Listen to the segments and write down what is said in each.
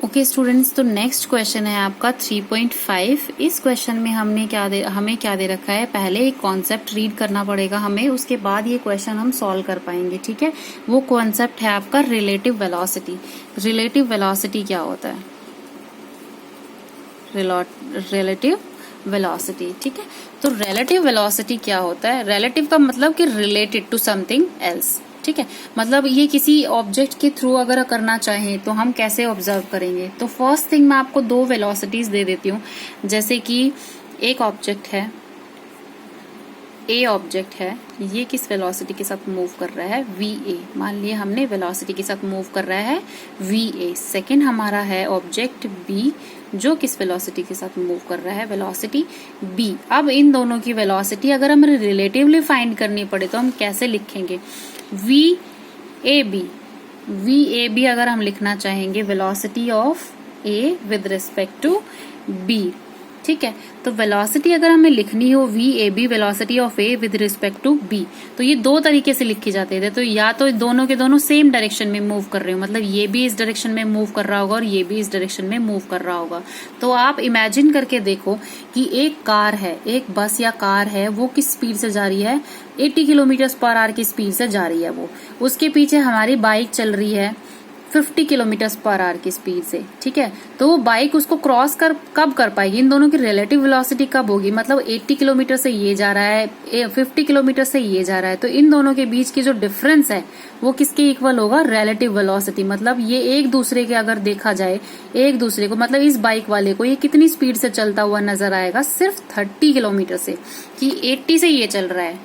Okay students, तो next question है आपका 3.5। इस क्वेश्चन में हमें क्या दे रखा है, पहले एक कॉन्सेप्ट रीड करना पड़ेगा हमें, उसके बाद ये क्वेश्चन हम सॉल्व कर पाएंगे। ठीक है, वो कॉन्सेप्ट है आपका रिलेटिव वेलोसिटी। रिलेटिव वेलोसिटी क्या होता है? Relative velocity. ठीक है, तो रिलेटिव वेलोसिटी क्या होता है? रिलेटिव का मतलब कि रिलेटेड टू समथिंग एल्स। ठीक है, मतलब ये किसी ऑब्जेक्ट के थ्रू अगर करना चाहें तो हम कैसे ऑब्जर्व करेंगे। तो फर्स्ट थिंग मैं आपको दो वेलोसिटीज दे देती हूँ। जैसे कि एक ऑब्जेक्ट है, ए ऑब्जेक्ट है, ये किस वेलोसिटी के साथ मूव कर रहा है? va। मान लिया हमने वेलोसिटी के साथ मूव कर रहा है va। सेकंड हमारा है ऑब्जेक्ट b, जो किस वेलोसिटी के साथ मूव कर रहा है? Velocity b। अब इन दोनों की वेलोसिटी अगर हमें रिलेटिवली फाइंड करनी पड़े तो हम कैसे लिखेंगे? va अगर हम लिखना चाहेंगे velocity of a with respect to b। ठीक है, तो वेलोसिटी अगर हमें लिखनी हो VAB velocity of A with respect to B, तो ये दो तरीके से लिखी जाती है। तो या तो दोनों के दोनों सेम डायरेक्शन में मूव कर रहे हो, मतलब ये भी इस डायरेक्शन में मूव कर रहा होगा और ये भी इस डायरेक्शन में मूव कर रहा होगा। तो आप इमेजिन करके देखो कि एक कार है, एक बस या कार है, वो किस स्पीड से जा रही है? 80 किलोमीटर पर आवर की स्पीड से जा रही है वो। उसके पीछे हमारी बाइक चल रही है 50 किलोमीटर पर आवर की स्पीड से। ठीक है, तो वो बाइक उसको क्रॉस कब कर पाएगी? इन दोनों की रिलेटिव वेलोसिटी कब होगी? मतलब 80 किलोमीटर से ये जा रहा है, 50 किलोमीटर से ये जा रहा है, तो इन दोनों के बीच की जो डिफरेंस है वो किसके इक्वल होगा? Relative velocity. मतलब ये एक दूसरे के अगर देखा जाए, एक दूसरे को मतलब इस बाइक वाले को ये कितनी स्पीड से चलता हुआ नजर आएगा? सिर्फ 30 किलोमीटर से, कि 80 से ये चल रहा है,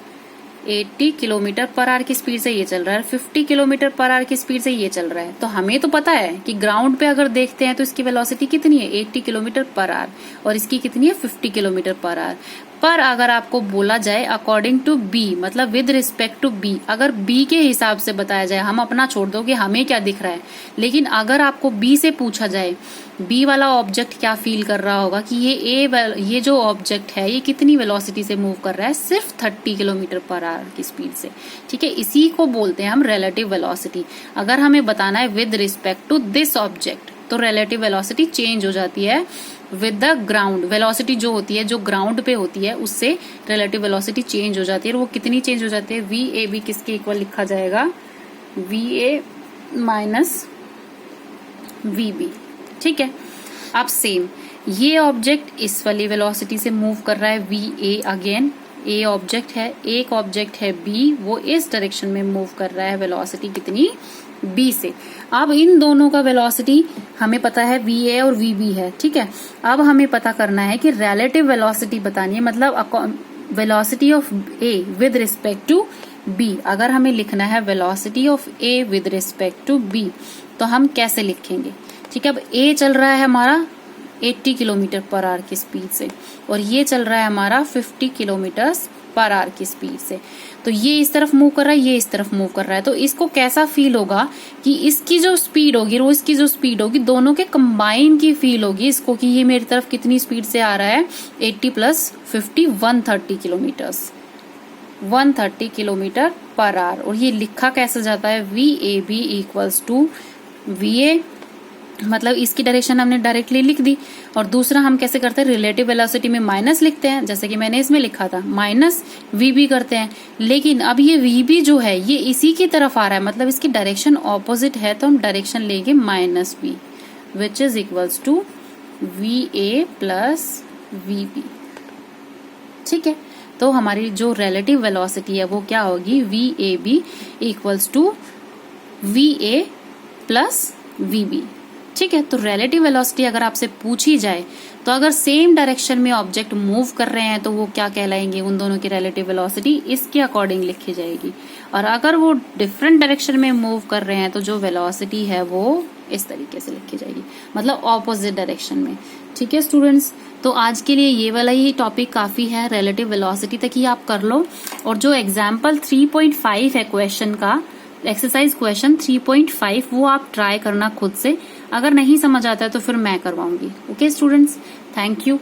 80 किलोमीटर पर आवर की स्पीड से ये चल रहा है, 50 किलोमीटर पर आवर की स्पीड से ये चल रहा है। तो हमें तो पता है कि ग्राउंड पे अगर देखते हैं तो इसकी वेलोसिटी कितनी है? 80 किलोमीटर पर आवर, और इसकी कितनी है? 50 किलोमीटर पर आवर। पर अगर आपको बोला जाए अकॉर्डिंग टू b, मतलब विद रिस्पेक्ट टू b, अगर b के हिसाब से बताया जाए, हम अपना छोड़ दो कि हमें क्या दिख रहा है, लेकिन अगर आपको b से पूछा जाए b वाला ऑब्जेक्ट क्या फील कर रहा होगा कि ये जो ऑब्जेक्ट है ये कितनी वेलोसिटी से मूव कर रहा है? सिर्फ 30 किलोमीटर पर आवर की स्पीड से। ठीक है, इसी को बोलते हैं हम रिलेटिव वेलोसिटी। अगर हमें बताना है with respect to this object, तो रिलेटिव वेलोसिटी चेंज हो जाती है विद द ग्राउंड। वेलोसिटी जो होती है, जो ग्राउंड पे होती है, उससे रिलेटिव वेलोसिटी चेंज हो जाती है। और वो कितनी चेंज हो जाती है? VAB किसके इक्वल लिखा जाएगा? VA minus VB। ठीक है, अब सेम ये ऑब्जेक्ट इस वाली वेलोसिटी से मूव कर रहा है VA। अगेन A ऑब्जेक्ट है, एक ऑब्जेक्ट है B, वो इस डायरेक्शन में मूव कर रहा है, वेलोसिटी कितनी? B से। अब इन दोनों का वेलोसिटी हमें पता है VA और VB है। ठीक है, अब हमें पता करना है कि रिलेटिव वेलोसिटी बतानी है, मतलब velocity of A with respect to B। अगर हमें लिखना है velocity of A with respect to B, तो हम कैसे लिखेंगे? ठीक है, अब A चल रहा है हमारा 80 किलोमीटर पर आवर की स्पीड से, और ये चल रहा है हमारा 50 किलोमीटर पर आवर की स्पीड से। तो ये इस तरफ मूव कर रहा है, ये इस तरफ मूव कर रहा है। तो इसको कैसा फील होगा कि इसकी जो स्पीड होगी और इसकी जो स्पीड होगी, दोनों के कंबाइन की फील होगी इसको, कि ये मेरी तरफ कितनी स्पीड से आ रहा है? 80 plus 50 130 kilometre, 130 kilometre per hour. और ये लिखा कैसे जाता है? VAB इक्वल्स टू VA, मतलब इसकी डायरेक्शन हमने डायरेक्टली लिख दी। और दूसरा हम कैसे करते हैं? रिलेटिव वेलोसिटी में माइनस लिखते हैं, जैसे कि मैंने इसमें लिखा था, माइनस VB करते हैं। लेकिन अब ये VB जो है ये इसी की तरफ आ रहा है, मतलब इसकी डायरेक्शन ऑपोजिट है, तो हम डायरेक्शन लेंगे -B, which is equals to VA plus VB। ठीक है, तो हमारी जो रिलेटिव वेलोसिटी है वो क्या होगी? VAB equals to VA plus VB। ठीक है, तो रिलेटिव वेलोसिटी अगर आपसे पूछी जाए तो अगर सेम डायरेक्शन में ऑब्जेक्ट मूव कर रहे हैं तो वो क्या कहलाएंगे? उन दोनों की रिलेटिव वेलोसिटी इसके अकॉर्डिंग लिखी जाएगी। और अगर वो डिफरेंट डायरेक्शन में मूव कर रहे हैं तो जो वेलोसिटी है वो इस तरीके से लिखी जाएगी, मतलब ऑपोजिट डायरेक्शन में। ठीक है स्टूडेंट्स, तो आज के लिए ये वाला ही टॉपिक काफी है, रिलेटिव वेलोसिटी तक ही आप कर लो। और जो एग्जाम्पल 3.5 है क्वेश्चन का, एक्सरसाइज क्वेश्चन 3.5, वो आप ट्राई करना खुद से। अगर नहीं समझ आता है तो फिर मैं करवाऊंगी। Okay students, thank you.